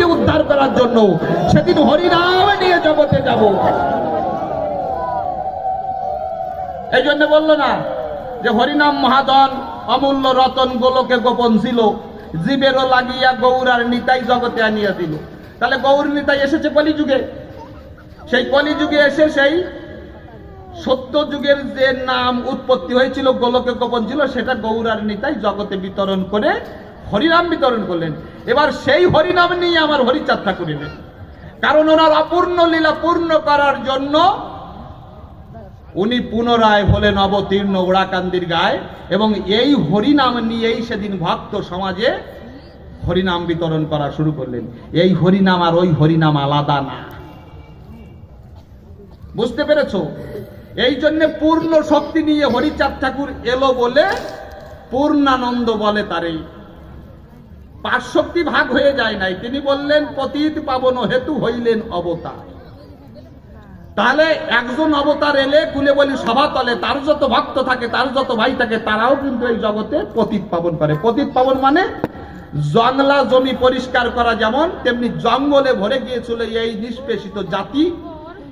জাতিকে উদ্ধার করার জন্য সেদিন হরিনাম নিয়ে জগতে যাব। এই জন্য বললো না যে হরিনাম মহাধন অমূল্য রতন গোলকে গোপন ছিল, জীবেরও লাগিয়া গৌরার নিতাই জগতে আনিয়া দিল। তাহলে গৌর নিতাই এসেছে কলিযুগে। সেই কলিযুগে এসে সেই সত্য যুগের যে নাম উৎপত্তি হয়েছিল, গোলকে গোপন ছিল, সেটা গৌরার নিতাই জগতে বিতরণ করে হরিনাম বিতরণ করলেন। এবার সেই হরিনাম নিয়ে আমার হরিযাত্রা করিলেন, কারণ ওনার অপূর্ণ লীলা পূর্ণ করার জন্য উনি পুনরায় হলেন অবতীর্ণ ওড়াকান্দির গায়ে, এবং এই হরিনাম নিয়েই সেদিন ভক্ত সমাজে হরিনাম বিতরণ করা শুরু করলেন। এই হরিনাম আর ওই হরিনাম আলাদা না, বুঝতে পেরেছো? এই জন্য পূর্ণ শক্তি নিয়ে হরিচাঁদ ঠাকুর এলো বলে পূর্ণানন্দ বলে তারে। 5 শক্তি ভাগ হয়ে যায় নাই, তিনি বললেন পতিত পাবন হেতু হইলেন অবতার। তাহলে একজন অবতার এলে কুলে বলি সভা তলে, তার যত ভক্ত থাকে, তার যত ভাই থাকে, তারাও কিন্তু এই জগতে পতিত পাবন করে। পতিত পাবন মানে জংলা জমি পরিষ্কার করা, যেমন তেমনি জঙ্গলে ভরে গিয়েছিল এই নিষ্পেষিত জাতি।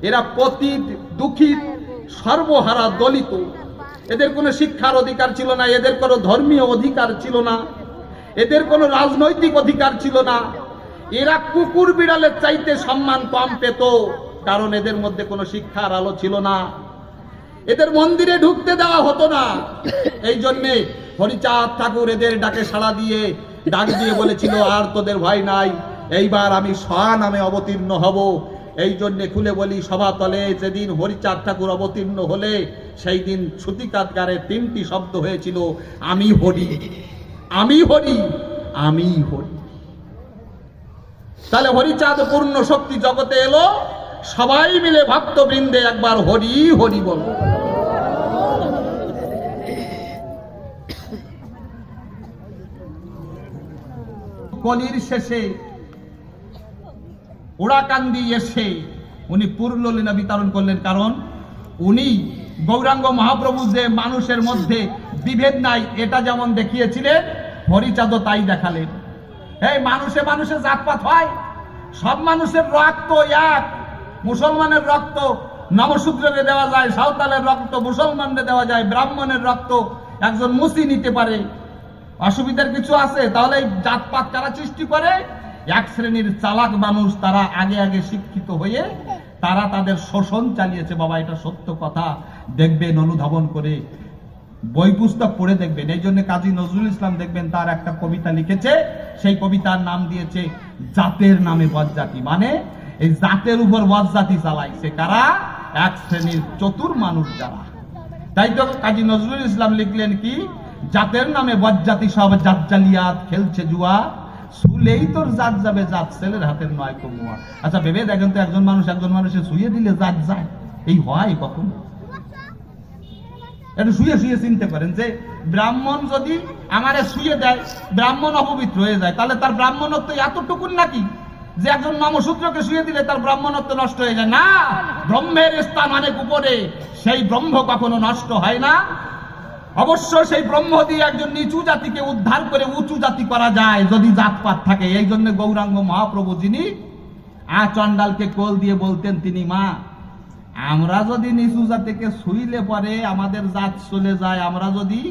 এরা পতিত, দুঃখিত, সর্বহারা, দলিত। এদের কোনো শিক্ষার অধিকার ছিল না, এদের কোনো ধর্মীয় অধিকার ছিল না, এদের কোনো রাজনৈতিক অধিকার ছিল না। এরা কুকুর বিড়ালের চাইতে সম্মান কম পেত, কারণ এদের মধ্যে কোনো শিক্ষার আলো ছিল না। এদের মন্দিরে ঢুকতে দেওয়া হতো না। এই জন্যে হরিচাঁদ ঠাকুর এদের ডাকে সাড়া দিয়ে ডাক দিয়ে বলেছিল, আর তোদের ভয় নাই, এইবার আমি স্বনামে অবতীর্ণ হব। এই জন্যে খুলে বলি সভাতলে যেদিন হরিচাঁদ ঠাকুর অবতীর্ণ হলে, সেই দিন শ্রুতিকাগারে 3টি শব্দ হয়েছিল, আমি হরি, আমি হরি, আমি হরি। তাহলে হরিচাঁদ পূর্ণ শক্তি জগতে এলো, সবাই মিলে ভক্তবৃন্দে একবার হরি হরি বল। কলির শেষে ওড়াকান্দি এসে উনি পূর্ণ লীলা বিতরণ করলেন, কারণ উনি গৌরাঙ্গ মহাপ্রভু যে মানুষের মধ্যে বিভেদ নাই এটা যেমন দেখিয়েছিলেন, হরিচাঁদও তাই দেখালেন। এই মানুষে মানুষে জাতপাত হয়, সব মানুষের রক্ত এক। মুসলমানের রক্ত নমশূদ্রকে দেওয়া যায়, সাঁওতালের রক্ত মুসলমানদের দেওয়া যায়, ব্রাহ্মণের রক্ত একজন মুসি নিতে পারে। অসুবিধার কিছু আছে? তাহলে জাতপাত কারা সৃষ্টি করে? এক শ্রেণীর চালাক মানুষ, তারা আগে আগে শিক্ষিত হয়ে তারা তাদের শোষণ চালিয়েছে। বাবা, এটা সত্য কথা, দেখবেন অনুধাবন করে, বই পুস্তক পড়ে দেখবেন। এই জন্য কাজী নজরুল ইসলাম দেখবেন তার একটা কবিতা লিখেছে, সেই কবিতার নাম দিয়েছে জাতের নামে বজ্জাতি। মানে এই জাতের উপর বজ্জাতি চালাইছে কারা? এক শ্রেণীর চতুর মানুষ যারা। তাই তো কাজী নজরুল ইসলাম লিখলেন কি, জাতের নামে বজ্জাতি সব জাত জালিয়াত খেলছে জুয়া, শুলেই তোর জাত যাবে, জাত ছেলের হাতের নয় কমুয়া। আচ্ছা ভেবে দেখেন তো, একজন মানুষে শুয়ে দিলে জাত যায়? এই হয় কখন? একটু শুয়ে শুয়ে চিনতে পারেন যে ব্রাহ্মণ যদি আমারে শুয়ে দেয়, ব্রাহ্মণ অপবিত্র হয়ে যায়, তাহলে তার ব্রাহ্মণত্ব এতটুকুন নাকি যে একজন নমশূদ্রকে শুয়ে দিলে তার ব্রাহ্মণত্ব নষ্ট হয়ে যায়? না, ব্রহ্মের স্থান অনেক উপরে, সেই ব্রহ্ম কখনো নষ্ট হয় না। অবশ্য সেই ব্রহ্ম দিয়ে একজন নিচু জাতিকে উদ্ধার করে উঁচু জাতি করা যায় যদি জাতপাত থাকে। এই জন্য গৌরাঙ্গ মহাপ্রভু যিনি চণ্ডালকে কোল দিয়ে বলতেন, তিনি মা, আমরা যদি নিচু জাতিকে শুইলে পরে আমাদের জাত চলে যায়, আমরা যদি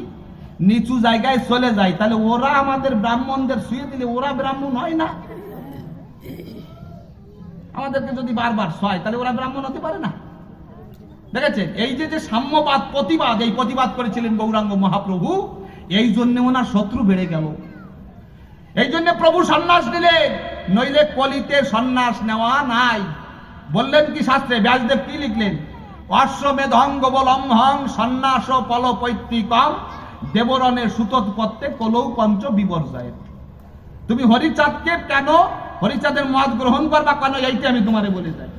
নিচু জায়গায় চলে যাই, তাহলে ওরা আমাদের ব্রাহ্মণদের শুয়ে দিলে ওরা ব্রাহ্মণ হয় না? আমাদেরকে যদি বারবার শোয়, তাহলে ওরা ব্রাহ্মণ হতে পারে না। দেখেছেন, এই যে সাম্যবাদ প্রতিবাদ, এই প্রতিবাদ করেছিলেন গৌরাঙ্গ মহাপ্রভু, এই জন্য ওনার শত্রু বেড়ে গেল। এই জন্য প্রভু সন্ন্যাস নিলেন, নইলে কলিতে সন্ন্যাস নেওয়া নাই। বললেন কি শাস্ত্রে? ব্যাসদেব কি লিখলেন? অশ্বমেধং গোবলম্ভং সন্ন্যাস পল পৈতৃকম দেবরণের সুতোৎপত্তে কলৌ পঞ্চ বিবর্জয়। তুমি হরিচাঁদকে কেন, হরিচাঁদের মত গ্রহণ করবা কেন, এইটা আমি তোমারে বলে যাই।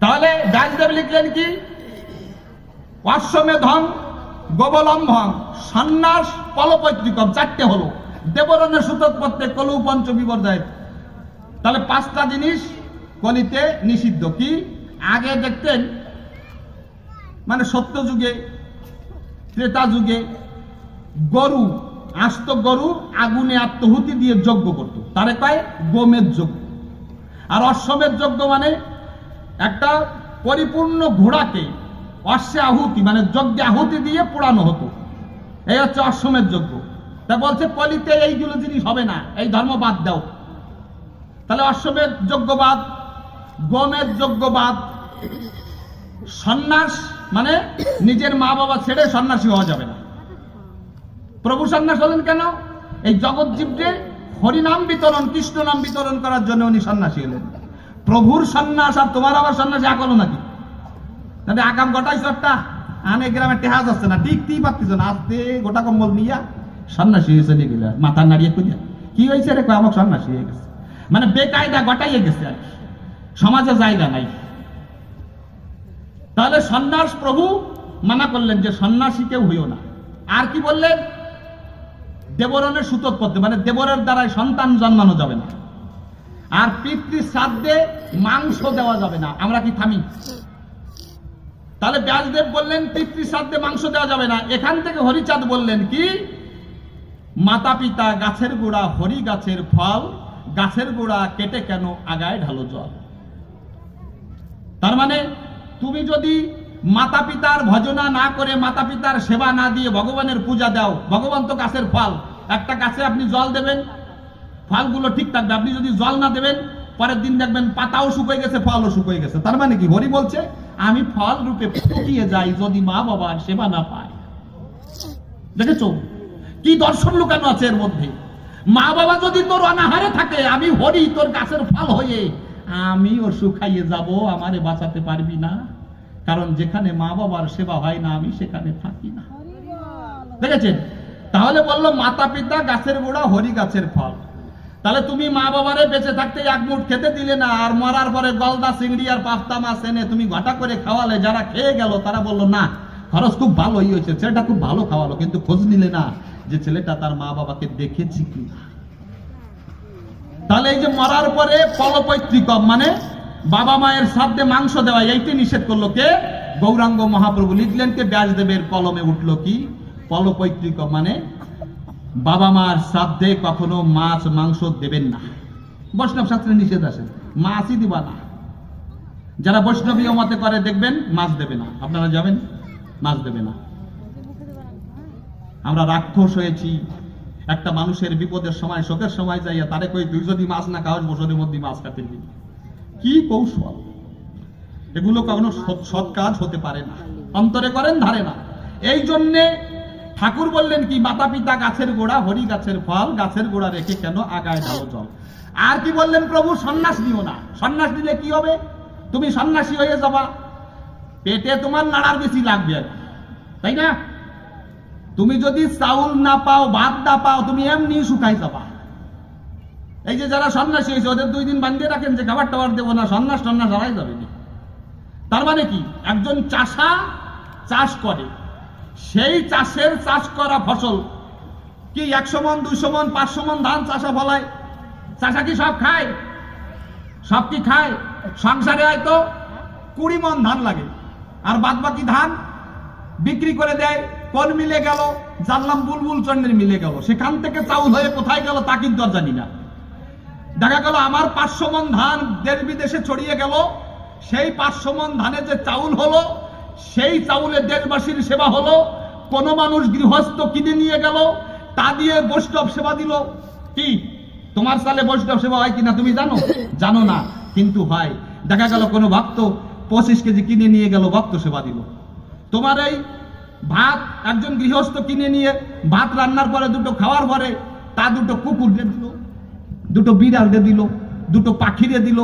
তাহলে ব্যাসদেব লিখলেন কি? অশ্বমেধং গোবলম্ভং সন্ন্যাস পলপৈতৃকম, 4টে হলো, দেবরণের সুতোৎপত্তে কলৌ পঞ্চ বিবর্জয়। তাহলে 5টা জিনিস কলিতে নিষিদ্ধ। কি? আগে দেখতেন মানে সত্য যুগে, ত্রেতা যুগে গরু আস্ত গরু আগুনে আত্মহুতি দিয়ে যজ্ঞ করত, তারে কয় গোমের যজ্ঞ। আর অশ্বমেধ যজ্ঞ মানে একটা পরিপূর্ণ ঘোড়াকে অশ্বে আহুতি মানে যজ্ঞে আহুতি দিয়ে পোড়ানো হতো, এই হচ্ছে অশ্বমেধ যজ্ঞ। তা বলছে কলিতে এইগুলো জিনিস হবে না, এই ধর্ম বাদ দাও। তাহলে অশ্বমেধ যজ্ঞবাদ, গোমেধ যজ্ঞবাদ, সন্ন্যাস মানে নিজের মা বাবা ছেড়ে সন্ন্যাসী হওয়া যাবে না। প্রভু সন্ন্যাস হলেন কেন? এই জগৎ জীবকে হরিনাম বিতরণ, কৃষ্ণ নাম বিতরণ করার জন্য উনি সন্ন্যাসী হলেন। প্রভুর সন্ন্যাস আর তোমার আবার সন্ন্যাসী এক হলো নাকি? আগাম গোটাই সবটা আনে গ্রামে টেহাজ আসছে না, টিকতেই পারতিস না, আসতে গোটা কম্বল নিয়া সন্ন্যাসী হয়েছে নিয়ে মাথা নাড়িয়ে খুঁজে কি হয়েছে রে, আমার সন্ন্যাসী হয়ে গেছে, মানে বেকায়দা গোটাইয়ে গেছে আর কি, সমাজে জায়গা নাই। তাহলে সন্ন্যাস প্রভু মানা করলেন যে সন্ন্যাসী কেউ হইও না। আর কি বললেন? দেবরণের সুতোৎপত্তি মানে দেবরের দ্বারাই সন্তান জন্মানো যাবে না, আর পিতৃ শ্রাদ্ধে মাংস দেওয়া যাবে না। আমরা কি থামি? তাহলে ব্যাসদেব বললেন পিতৃ শ্রাদ্ধে মাংস দেওয়া যাবে না। এখান থেকে হরিচাঁদ বললেন কি, মাতা পিতা গাছের গোড়া হরি গাছের ফল, গাছের গোড়া কেটে কেন আগায় ঢালো জল। তার মানে তুমি যদি মাতা পিতার ভজনা না করে, মাতা পিতার সেবা না দিয়ে ভগবানের পূজা দাও, ভগবান তো গাছের ফল, একটা গাছে আপনি জল দেবেন, ফলগুলো ঠিক থাকবে। আপনি যদি জল না দেবেন, পরের দিন দেখবেন পাতাও শুকিয়ে গেছে, ফলও শুকিয়ে গেছে। তার মানে কি? হরি বলছে আমি ফল রূপে শুকিয়ে যাই যদি মা বাবার সেবা না পাই। দেখেছো কি দর্শন লুকানো আছে এর মধ্যে? মা বাবা যদি তোর অনাহারে থাকে, আমি হরি তোর গাছের ফল হয়ে আমিও শুকাইয়ে যাব, আমারে বাঁচাতে পারবি না, কারণ যেখানে মা বাবার সেবা হয় না আমি সেখানে থাকি না। দেখেছেন? তাহলে বললো মাতা পিতা গাছের গোড়া হরি গাছের ফল। তাহলে তুমি মা বাবারে বেঁচে থাকতে এক মুঠ খেতে দিলে না, আর মরার পরে গলদা চিংড়ি আর পাফতা মাছ এনে তুমি ঘটা করে খাওয়ালে, যারা খেয়ে গেল তারা বললো না খরচ খুব ভালোই হয়েছে, ছেলেটা খুব ভালো খাওয়ালো, কিন্তু খোঁজ নিলে না যে ছেলেটা তার মা বাবাকে দেখেছি কিনা। তাহলে এই যে মরার পরে পলপৈতৃকম মানে বাবা মায়ের শ্রাদ্ধে মাংস দেওয়া, এইটি নিষেধ করলো কে? গৌরাঙ্গ মহাপ্রভু লিখলেন কে? ব্যাসদেবের কলমে উঠলো কি? পলপৈতৃকম মানে বাবা মার শ্রাদ্ধে কখনো মাছ মাংস দেবেন না। বৈষ্ণব শাস্ত্রে নিষেধ আছে, মাছই দিবা না। যারা বৈষ্ণবীয় মতে করে দেখবেন মাছ দেবে না, আপনারা যাবেন মাছ দেবে না। আমরা রাক্ষস হয়েছি, একটা মানুষের বিপদের সময় শোকের সময় যাইয়া তারে কই তুই যদি মাছ না খাওয়াস বছরের মধ্যে মাছ খাতে দিবি। কি কৌশল! এগুলো কখনো সৎ কাজ হতে পারে না, অন্তরে করেন ধারে না। এই জন্যে ঠাকুর বললেন কি, মাতা পিতা গাছের গোড়া হরি গাছের ফল, গাছের গোড়া রেখে কেন আগায় ঢালো জল। আর কি বললেন প্রভু? সন্ন্যাস নিও না। সন্ন্যাস নিলে কি হবে? তুমি সন্ন্যাসী হয়ে যাবা, পেটে তোমার নাড়ার বেশি লাগবে, তাই না? তুমি যদি চাউল না পাও, ভাত না পাও, তুমি এমনি শুকাই যাবা। এই যে যারা সন্ন্যাসী হয়েছে ওদের 2 দিন বাঁধিয়ে রাখেন যে খাবার টাবার দেবো না, সন্ন্যাস টন্যাস হারাই যাবে। তার মানে কি? একজন চাষা চাষ করে, সেই চাষের চাষ করা ফসল কি 100 মণ 200 মণ 500 মণ ধান চাষা ফলায়? চাষা কি সব খায়? সব কি খায়? সংসারে হয়তো 20 মণ ধান লাগে, আর বাদ বাকি ধান বিক্রি করে দেয়। কোন মিলে গেল? জানলাম বুলবুল চন্দ্রের মিলে গেল, সেখান থেকে চাউল হয়ে কোথায় গেল তা কিন্তু আর জানি না। দেখা গেল আমার 500 মণ ধান দেশ বিদেশে ছড়িয়ে গেল, সেই 500 মণ ধানে যে চাউল হলো, সেই চাউলে দেশবাসীর সেবা হলো। কোন মানুষ গৃহস্থ কিনে নিয়ে গেল, তা দিয়ে বৈষ্ণব সেবা দিল। কি তোমার সালে বৈষ্ণব সেবা হয় কিনা তুমি জানো? জানো না, কিন্তু হয়। দেখা গেল কোনো ভক্ত 25 কেজি কিনে নিয়ে গেল, ভক্ত সেবা দিল। তোমার এই ভাত একজন গৃহস্থ কিনে নিয়ে ভাত রান্নার পরে 2টো খাওয়ার পরে তা 2টো কুকুর দিয়ে দিল, 2টো বিড়াল দিয়ে দিল, 2টো পাখি দিয়ে দিল।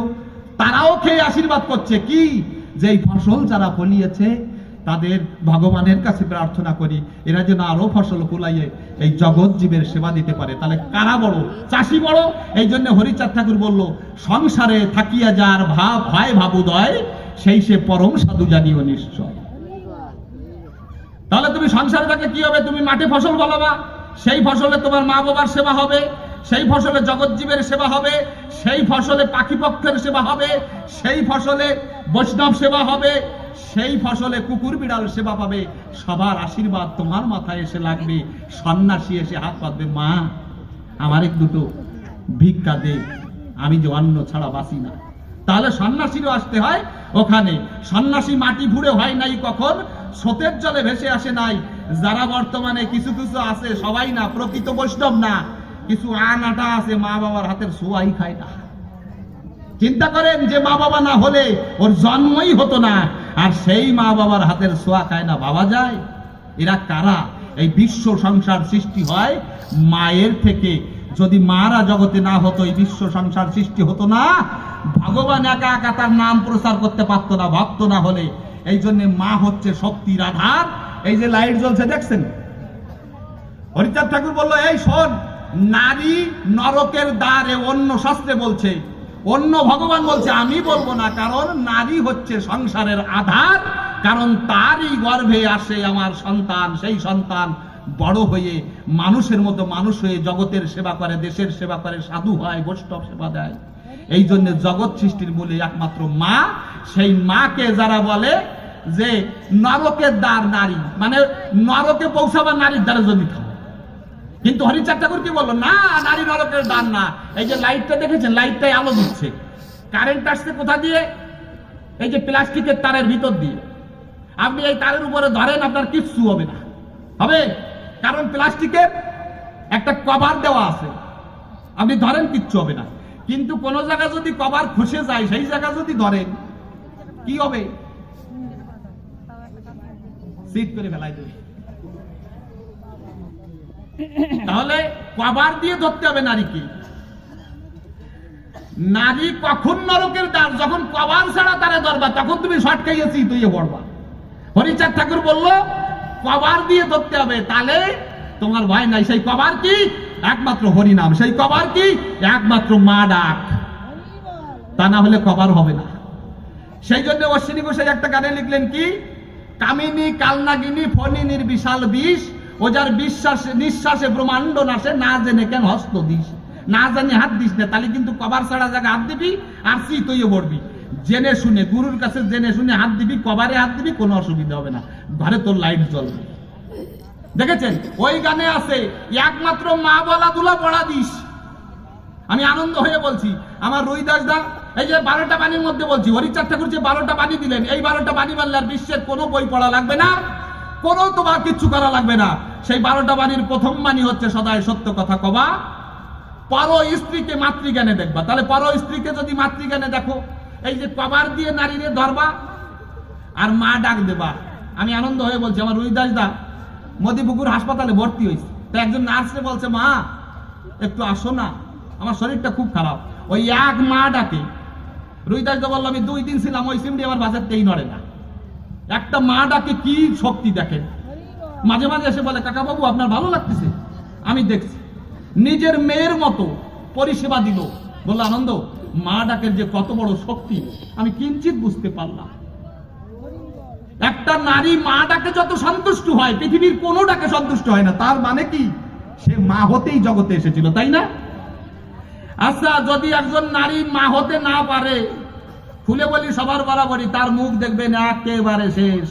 তারাও খেয়ে আশীর্বাদ করছে কি, যে এই ফসল যারা ফলিয়েছে তাদের ভগবানের কাছে প্রার্থনা করি এরা যেন আরো ফসল ফলাইয়ে এই জগৎ জীবের সেবা দিতে পারে। তাহলে কারা বড়? চাষি বড়। এই জন্য হরিচাঁদ ঠাকুর বলল, সংসারে থাকিয়া যার ভাব হয় ভাবুদয়, সেই সে পরম সাধু জানিও নিশ্চয়। তাহলে তুমি সংসারে থাকলে কি হবে? তুমি মাঠে ফসল ফলাবা, সেই ফসলে তোমার মা বাবার সেবা হবে, সেই ফসলে জগৎ জীবের সেবা হবে, সেই ফসলে পাখি পক্ষের সেবা হবে, সেই ফসলে বৈষ্ণব সেবা হবে, সেই ফসলে কুকুর বিড়াল সেবা পাবে, সবার আশীর্বাদ তোমার মাথায় এসে লাগবে। সন্ন্যাসী এসে হাত পাতবে, মা আমার এক দুটো ভিক্ষা দে, আমি যে অন্ন ছাড়া বাঁচি না। তাহলে সন্ন্যাসীরও আসতে হয় ওখানে। সন্ন্যাসী মাটি ভুড়ে হয় নাই কখন, স্রোতের জলে ভেসে আসে নাই। যারা বর্তমানে কিছু কিছু আছে, সবাই না, প্রকৃত বৈষ্ণব না, কিছু আনাটা আছে, মা বাবার হাতের ছোঁয়াই খায় না। চিন্তা করেন যে মা বাবা না হলে ওর জন্মই হতো না, আর সেই মা বাবার হাতের ছোঁয়া খায় না, বাবা যায়। এরা কারা? এই বিশ্ব সংসার সৃষ্টি হয় মায়ের থেকে। যদি মারা জগতে না হতো এই বিশ্ব সংসার সৃষ্টি হতো না। ভগবান একা একা তার নাম প্রচার করতে পারতো না ভক্ত না হলে। এই জন্য মা হচ্ছে শক্তির আধার। এই যে লাইট জ্বলছে দেখছেন, হরিচাঁদ ঠাকুর বলল, এই শোন, নারী নরকের দ্বারে, অন্য শাস্ত্রে বলছে, অন্য ভগবান বলছে, আমি বলবো না। কারণ নারী হচ্ছে সংসারের আধার, কারণ তারই গর্ভে আসে আমার সন্তান। সেই সন্তান বড় হয়ে মানুষের মতো মানুষ হয়ে জগতের সেবা করে, দেশের সেবা করে, সাধু হয়, বৈষ্ণব সেবা দেয়। এই জন্য জগৎ সৃষ্টির মূলে একমাত্র মা। সেই মাকে যারা বলে যে নরকের দ্বার নারী, মানে নরকে পৌঁছাবার নারীর দ্বারা জনিত। কিন্তু হরিচাঁদ ঠাকুর কি বললো, না, নারী নরকের দ্বার না। এই যে লাইটটা দেখেছেন, লাইটটাই আলো দিচ্ছে। কারেন্ট আসছে কোথা দিয়ে? এই যে প্লাস্টিকের তারের ভিতর দিয়ে। আপনি এই তারের উপরে ধরেন, আপনার কিচ্ছু হবে না। হবে? কারণ প্লাস্টিকের একটা কভার দেওয়া আছে, আপনি ধরেন কিচ্ছু হবে না। কিন্তু কোন জায়গা যদি কভার খসে যায়, সেই জায়গা যদি ধরেন, কি হবে? সিট করে ফেলাই দেবে। তাহলে কভার দিয়ে ধরতে হবে নারীকে। নারী কখন নরকের দ্বার? যখন কভার ছাড়া তারে ধরবা, তখন তুমি শর্ট খাইয়েছি তুই পড়বা। হরিচাঁদ ঠাকুর বলল কভার দিয়ে ধরতে হবে, তাহলে তোমার ভয় নাই। সেই কভার কি? একমাত্র হরিনাম। সেই কভার কি? একমাত্র মা ডাক। তা না হলে কভার হবে না। সেই জন্য অশ্বিনী ঘোষাই একটা গানে লিখলেন কি, কামিনী কালনাগিনী ফণিনীর বিশাল বিষ, ও যার বিশ্বাসে নিঃশ্বাসে ব্রহ্মাণ্ড নাশে, না জেনে কেন হস্ত দিস। না জানি হাত দিস না, তাহলে কিন্তু কভার ছাড়া জায়গা হাত দিবি আর চিতইয়ে পড়বি। জেনে শুনে, গুরুর কাছে জেনে শুনে হাত দিবি, কভারে হাত দিবি, কোনো অসুবিধা হবে না। ঘরে তোর লাইট জ্বলবে। দেখেছেন ওই গানে আছে, একমাত্র মা বলা দুলা পড়া দিস। আমি আনন্দ হয়ে বলছি, আমার রুইদাস দা এই যে 12টা বাণীর মধ্যে বলছি, হরিচাঁদ ঠাকুর যে 12টা বাণী দিলেন, এই 12টা বাণী মানলে আর বিশ্বের কোনো বই পড়া লাগবে না, কোনো তোমার কিচ্ছু করা লাগবে না। সেই 12টা বাণীর প্রথম বাণী হচ্ছে সদাই সত্য কথা কবা, পর স্ত্রীকে মাতৃজ্ঞানে দেখবা। তাহলে পর স্ত্রীকে যদি মাতৃজ্ঞানে দেখো, এই যে কভার দিয়ে নারীরে ধরবা আর মা ডাক দেবা। আমি আনন্দ হয়ে বলছি, আমার রুইদাস দা মদিপুকুর হাসপাতালে ভর্তি হয়েছে। তো একজন নার্সে বলছে, মা একটু আসো না, আমার শরীরটা খুব খারাপ। ওই এক মা ডাকে। রুইদাস দা বললো, আমি 2 দিন ছিলাম, ওই সিমটি আমার বাজারতেই নড়ে না। একটা মা ডাকে কি শক্তি দেখেন। মাঝে মাঝে এসে বলে, কাকা বাবু আপনার ভালো লাগতেছে? আমি দেখছি। নিজের মেয়ের মতো পরিষেবা দিল। বললো, আনন্দ, মা ডাকের যে কত বড় শক্তি আমি কিঞ্চিত বুঝতে পারলাম। একটা নারী মা ডাকে যত সন্তুষ্ট হয়, পৃথিবীর কোনো ডাকে সন্তুষ্ট হয় না। তার মানে কি? সে মা হতেই জগতে এসেছিল, তাই না? আচ্ছা, যদি একজন নারী মা হতে না পারে, খুলে বলি সবার বরাবরই, তার মুখ দেখবেন একেবারে শেষ।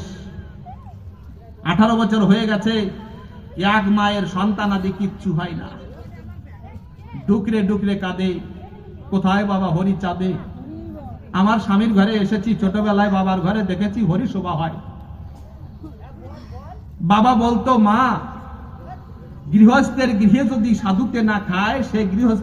18 বছর হয়ে গেছে, এক মায়ের সন্তান আদি কিচ্ছু হয় না। ডুকরে ডুকরে কাঁদে, কোথায় বাবা হরি চাঁদে। আমার স্বামীর ঘরে এসেছি, ছোটবেলায় বাবার ঘরে দেখেছি হরি শোভা হয়। বাবা বলতো, মা গৃহস্থের গৃহে যদি সাধুকে না খায়, সে গৃহস্থ